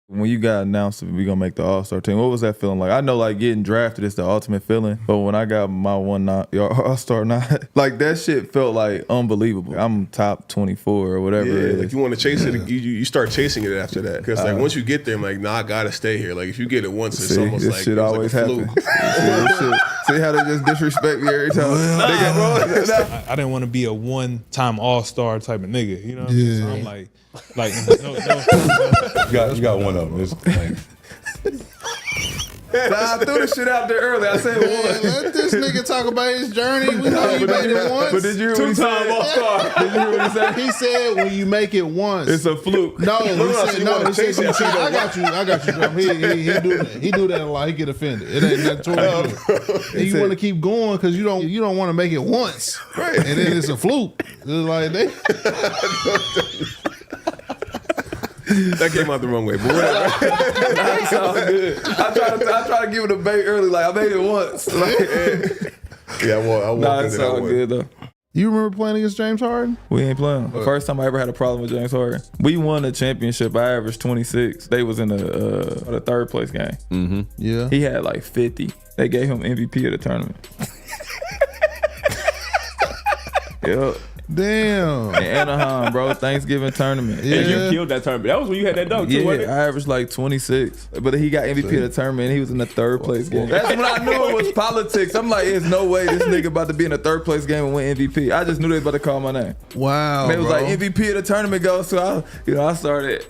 When you got announced that we gonna make the All-Star team, what was that feeling like? I know like getting drafted is the ultimate feeling, but when I got my All-Star nod, like that shit felt like unbelievable. I'm top 24 or whatever. Yeah, like you want to chase it, you start chasing it after that. Because like once you get there, I'm like, nah, I gotta stay here. Like if you get it once, it's almost this like shit always like happens. See how they just disrespect me every time. I didn't want to be a one-time All-Star type of nigga. You know what I mean? So I'm like no. You got one of them. It's like, I threw the shit out there early. I said one. Let this nigga talk about his journey. We know you made it once. But did you hear what he said? All-Star. Did you hear what he said? He said when you make it once. It's a fluke. No, he said, I got you, Trump. He do that a lot. He get offended. It ain't nothing towards you. And you want to keep going because you don't want to make it once. Right. And then it's a fluke. It's like that came out the wrong way, but whatever. That's all good. I try to give it a bait early, like I made it once. Yeah, I walked into that one. Good though. You remember playing against James Harden? We ain't playing. The first time I ever had a problem with James Harden. We won the championship. I averaged 26. They was in the third place game. mm-hmm. Yeah. He had like 50. They gave him MVP of the tournament. Yep. Damn. In Anaheim, bro. Thanksgiving tournament. Yeah. And you killed that tournament. That was when you had that dunk too, wasn't it? I averaged like 26. But he got MVP of the tournament and he was in the third place game. That's when I knew it was politics. I'm like, there's no way this nigga about to be in the third place game and win MVP. I just knew they was about to call my name. Wow. They was bro. like, MVP of the tournament goes. So I started.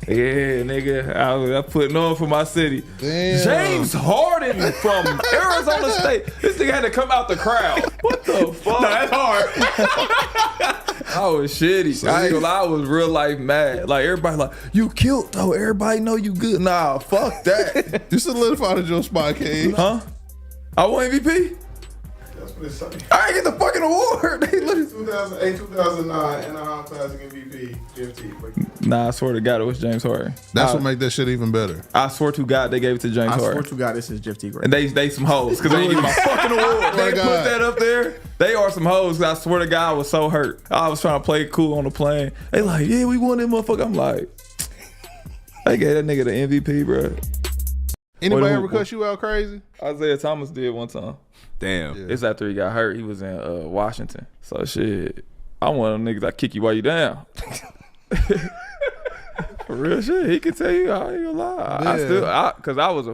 Yeah, nigga, I putting on for my city. Damn. James Harden from Arizona State. This nigga had to come out the crowd. What the fuck? No, that's hard. I was shitty. I ain't gonna lie, I was real life mad. Like everybody like, you killed though. Everybody know you good. Nah, fuck that. You solidified your spot, Cage. Huh? I won MVP? That's what it's saying. I ain't get the fucking award. They literally 2008, 2009, Anaheim Classic MVP, GFT. Nah, I swear to God, it was James Harden. That's what make that shit even better. I swear to God, they gave it to James I Harden. swear to God, this is Jeff T. Great. And they some hoes because they didn't give my fucking award. They put God. that up there. They are some hoes. I swear to God, I was so hurt. I was trying to play it cool on the plane. They like, yeah, we won that motherfucker. I'm like, they gave that nigga the MVP, bro. Anybody ever cuss you out crazy? Isaiah Thomas did one time. Damn. Yeah. It's after he got hurt. He was in Washington. So shit, I'm one of them niggas that kick you while you down. For real shit, he can tell you. I ain't gonna lie. Yeah.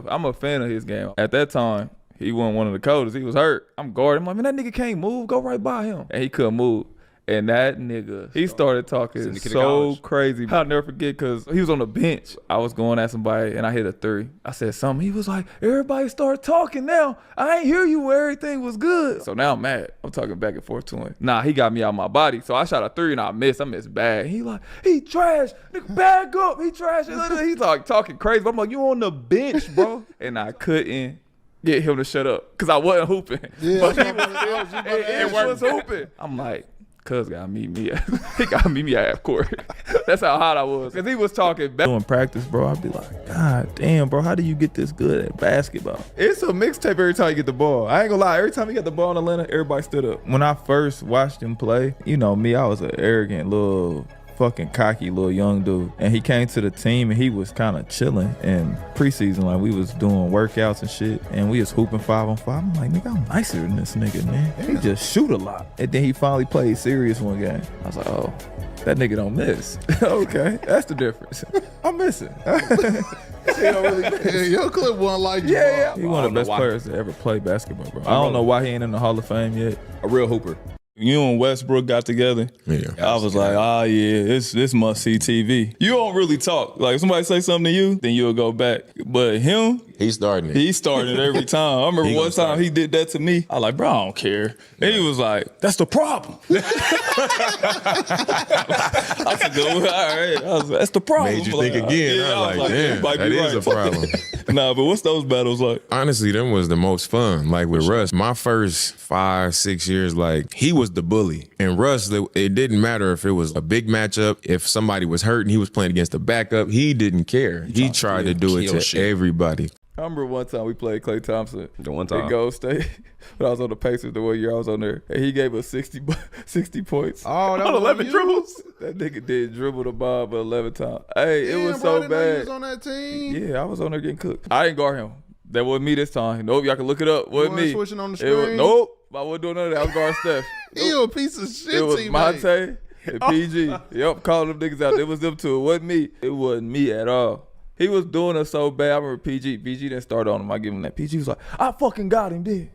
I'm a fan of his game. At that time, he wasn't one of the coldest. He was hurt. I'm guarding him. I mean, that nigga can't move. Go right by him. And he couldn't move. And that nigga, he started talking so crazy. I'll never forget because he was on the bench. I was going at somebody and I hit a three. I said something. He was like, everybody start talking now. I ain't hear you where everything was good. So now I'm mad. I'm talking back and forth to him. Nah, he got me out my body. So I shot a three and I missed. I missed bad. He like, he trash. Nigga, bag up. He trash. He's like talking crazy. I'm like, you on the bench, bro. And I couldn't get him to shut up because I wasn't hooping. Yeah, But he was hooping. I'm like, cuz gotta meet me. He gotta meet me at half court. That's how hot I was. Cause he was talking back. Doing practice, bro. I'd be like, God damn, bro, how do you get this good at basketball? It's a mixtape every time you get the ball. I ain't gonna lie, every time you get the ball in Atlanta, everybody stood up. When I first watched him play, you know me, I was an arrogant little fucking cocky little young dude. And he came to the team and he was kind of chilling in preseason. Like we was doing workouts and shit and we was hooping 5-on-5. I'm like, nigga, I'm nicer than this nigga, man. He just shoot a lot. And then he finally played serious one game. I was like, oh, that nigga don't miss. Okay, that's the difference. I'm missing. He don't really miss. Yeah, your clip wasn't like you. Yeah. He one of the best players to ever play basketball, bro. I don't know why he ain't in the Hall of Fame yet. A real hooper. You and Westbrook got together. Yeah. I was like, yeah, this must see TV. You don't really talk. Like if somebody say something to you, then you'll go back. But him, He's starting it. he started every time. I remember one time he did that to me. I was like, bro, I don't care. And he was like, that's the problem. I said, all right. I was like, that's the problem. Made you think again. Yeah, I was like, damn, might that be is right. a problem. Nah, but what's those battles like? Honestly, them was the most fun. Like with Russ, my first 5-6 years, like he was the bully. And Russ, it didn't matter if it was a big matchup, if somebody was hurt and he was playing against a backup, he didn't care. He tried to do it to everybody. I remember one time we played Klay Thompson. The one time. At Gold State. When I was on the Pacers the 1 year I was on there. And he gave us 60 points. Oh, that on was 11 you? dribbles. That nigga did dribble the ball but 11 times. Hey, Damn, it was bro, so I didn't know you bad. was on that team. Yeah, I was on there getting cooked. I didn't guard him. That wasn't me this time. Nope, y'all can look it up. Wasn't me. Switching on the It was, screen? nope. I wasn't doing none of that. I was guarding Steph. You a piece of shit, It was teammate. Monte and PG. Yep, calling them niggas out. It was them two. It wasn't me. It wasn't me at all. He was doing us so bad. I remember PG. PG didn't start on him. I give him that. PG was like, I fucking got him, dude.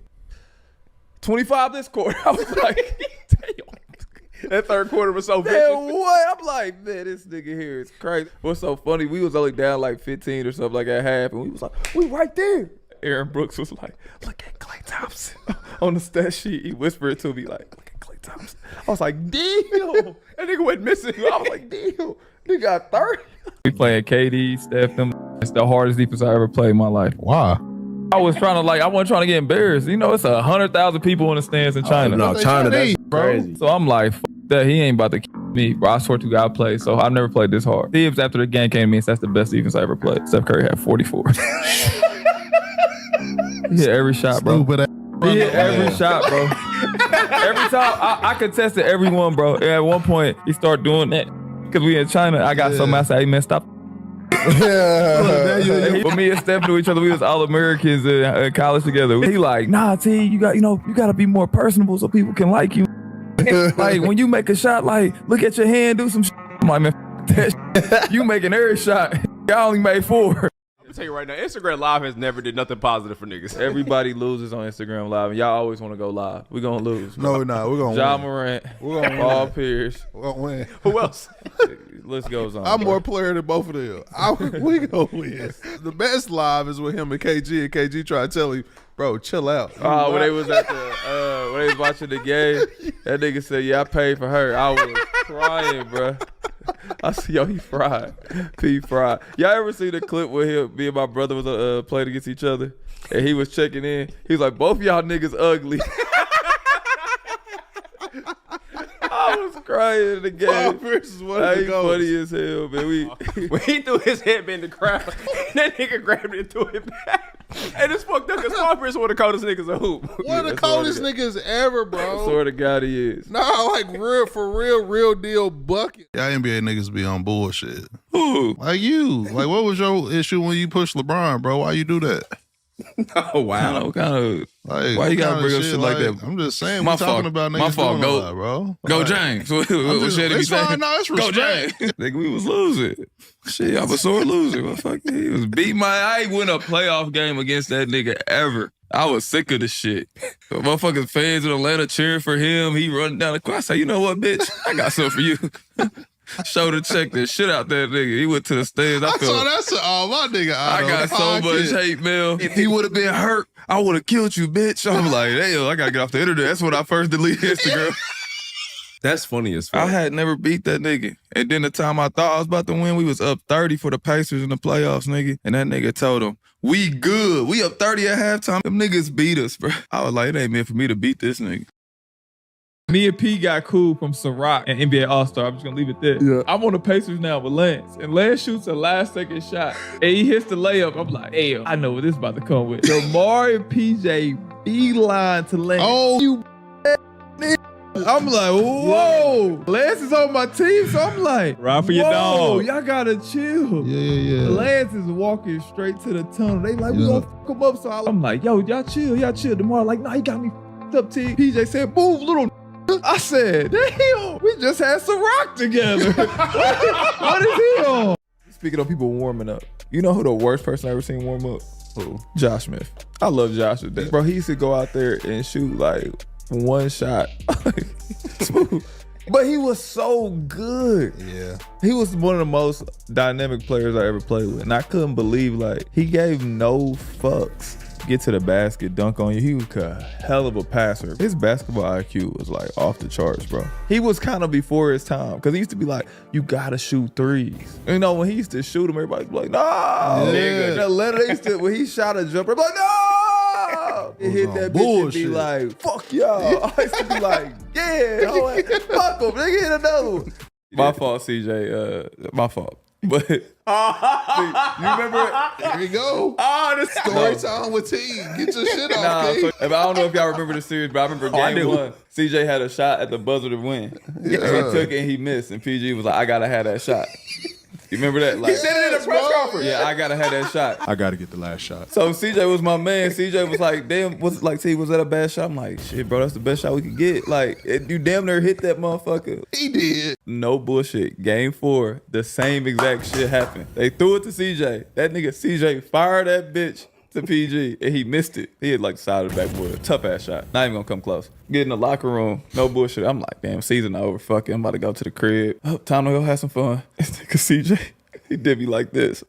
25 this quarter. I was like, damn. That third quarter was so Man, vicious. what? I'm like, man, this nigga here is crazy. What's so funny, we was only down like 15 or something like at half, and we was like, we right there. Aaron Brooks was like, look at Klay Thompson. On the stat sheet, he whispered to me like, look at Klay Thompson. I was like, damn. That nigga went missing. I was like, damn. Nigga got 30. We playing KD, Steph, them. It's the hardest defense I ever played in my life. Why? I wasn't trying to get embarrassed. You know, it's 100,000 people in the stands in China. No, China, that's bro. crazy. So I'm like, f that. He ain't about to kill me, bro. I swear to God, I play. So I've never played this hard. Thieves after the game came to me and said, that's the best defense I ever played. Steph Curry had 44. He hit every shot, bro. He hit every shot, bro. Every time, I contested every one, bro. And at one point, he started doing that. Because we in China, I got so mad, I said, hey, man, stop. But me and Steph knew each other. We was all Americans in college together. He like, nah, T, you got to be more personable so people can like you. Like when you make a shot, like look at your hand, do some shit. I'm like, man, that shit. You making every shot. I only made 4. I'm tell you right now, Instagram Live has never did nothing positive for niggas. Everybody loses on Instagram Live, and y'all always want to go live. We gonna lose. No, we're not. We're gonna Ja win. Morant, We're gonna Paul win. Pierce. We're gonna win. Who else? List goes on. I'm bro. more player than both of them. We gonna win. The best live is with him and KG, and KG try to tell him, bro, chill out. Oh, when they was at the when they was watching the game, that nigga said, "Yeah, I paid for her." I was crying, bro. I said, "Yo, he fried, P fried." Y'all ever see the clip where me and my brother was playing against each other, and he was checking in? He was like, "Both y'all niggas ugly." I was crying in the game. Paul Pierce is one of the He goats. funny as hell, man. When he threw his headband in the crowd, that nigga grabbed it and threw it back. And it's fucked up because Paul Pierce is one of the coldest niggas a hoop. One of the that's coldest what it niggas ever, I bro. swear to God, he is. Nah, like real deal bucket. Y'all NBA niggas be on bullshit. Ooh. Like you. Like what was your issue when you pushed LeBron, bro? Why you do that? Oh, wow. Kind of. Like, Why you gotta what bring kind up of shit like that? I'm just saying, My we're talking fault. about My niggas fault. doing Go- a lot, bro. Go Like, James. What just- should he be it's saying? fine. No, it's Go respect. James. Nigga, we was losing. Shit, I was sore loser. But fuck, he was beating I ain't win a playoff game against that nigga ever. I was sick of the shit. The motherfuckers fans in Atlanta cheering for him. He running down the court. I said, you know what, bitch? I got something for you. Shoulder check the shit out that nigga. He went to the stands. I saw that shit. Oh, my nigga. I got so much hate mail. If he would have been hurt, I would have killed you, bitch. I'm like, damn, I gotta get off the internet. That's when I first deleted Instagram. That's funny as fuck. I had never beat that nigga. And then the time I thought I was about to win, we was up 30 for the Pacers in the playoffs, nigga. And that nigga told him, we good. We up 30 at halftime. Them niggas beat us, bro. I was like, it ain't meant for me to beat this nigga. Me and P got cool from Ciroc and NBA AllStar. I'm just gonna leave it there. Yeah. I'm on the Pacers now with Lance. And Lance shoots a last second shot. And he hits the layup. I'm like, hey, I know what this about to come with. Lamar and PJ beeline to Lance. Oh, you. I'm like, whoa. Lance is on my team, so I'm like, Ride for your whoa, dog. y'all gotta chill. Yeah. Lance is walking straight to the tunnel. They like, we Yeah. gonna fuck him up. So I'm like, yo, y'all chill. Tomorrow, like, nah, he got me fucked up, T. PJ said, move, little. I said, damn, we just had some rock together. What is he on? Speaking of people warming up, you know who the worst person I ever seen warm up? Who? Josh Smith. I love Josh to death. Bro, he used to go out there and shoot like one shot. Smooth. But he was so good. Yeah. He was one of the most dynamic players I ever played with. And I couldn't believe, like, he gave no fucks. Get to the basket, dunk on you. He was a hell of a passer. His basketball IQ was like off the charts, bro. He was kind of before his time because he used to be like, you gotta shoot threes. You know, when he used to shoot them, everybody'd be like, no. Yeah. In Atlanta, they used to, when he shot a jumper, they'd be like, no. He hit that bitch and be like, fuck y'all. I used to be like, yeah, fuck him. Nigga hit another one. My fault, CJ. My fault. But you remember it? Here we go. this Story time with Teague. Get your shit off, King. I don't know if y'all remember the series, but I remember game 1. CJ had a shot at the buzzer to win. Yeah. And he took it and he missed. And PG was like, I gotta have that shot. You remember that? Like, He said it in the press conference. yeah, I gotta have that shot. I got to get the last shot. So CJ was my man. CJ was like, damn, was that a bad shot? I'm like, shit, bro, that's the best shot we could get. Like, you damn near hit that motherfucker. He did. No bullshit. Game 4, the same exact shit happened. They threw it to CJ. That nigga CJ fired that bitch to PG and he missed it. He hit like the side of the backboard. Tough ass shot. Not even gonna come close. Get in the locker room. No bullshit. I'm like, damn, season over. Fuck it. I'm about to go to the crib. Oh, time to go have some fun. This nigga CJ, he did me like this.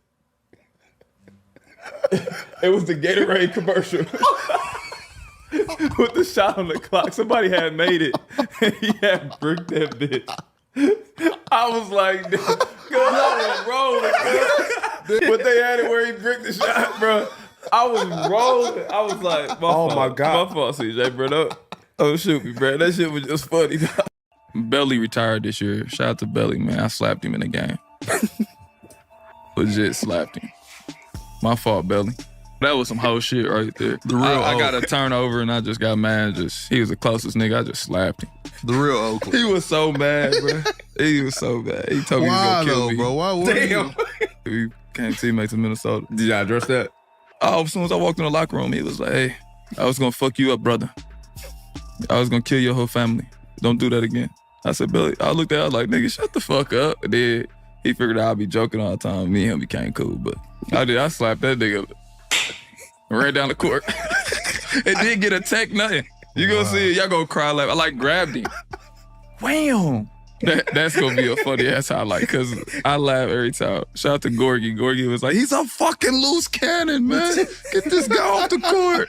It was the Gatorade commercial. With the shot on the clock. Somebody had made it. And he had bricked that bitch. I was like, cause I was rolling, bro. But they had it where he bricked the shot, bro. I was rolling. I was like, my God. My fault, CJ, bro. Don't shoot me, bro. That shit was just funny. Belly retired this year. Shout out to Belly, man. I slapped him in the game. Legit slapped him. My fault, Belly. That was some whole shit right there. The real I got a turnover and I just got mad. He was the closest nigga. I just slapped him. The real Oakland. He was so mad, bro. He was so bad. He told me he was gonna kill me. Bro? Why would Damn. We became teammates in Minnesota. Did y'all address that? Oh, as soon as I walked in the locker room, he was like, hey, I was gonna fuck you up, brother. I was gonna kill your whole family. Don't do that again. I said, Billy, I looked at him like, nigga, shut the fuck up. And then he figured out I'd be joking all the time. Me and him became cool, but I slapped that nigga right down the court. It didn't get a tech, nothing. You gonna see it, y'all gonna cry like, I like grabbed him. Wham! That's gonna be a funny ass highlight, cause I laugh every time. Shout out to Gorgie. Gorgie was like, he's a fucking loose cannon, man. Get this guy off the court.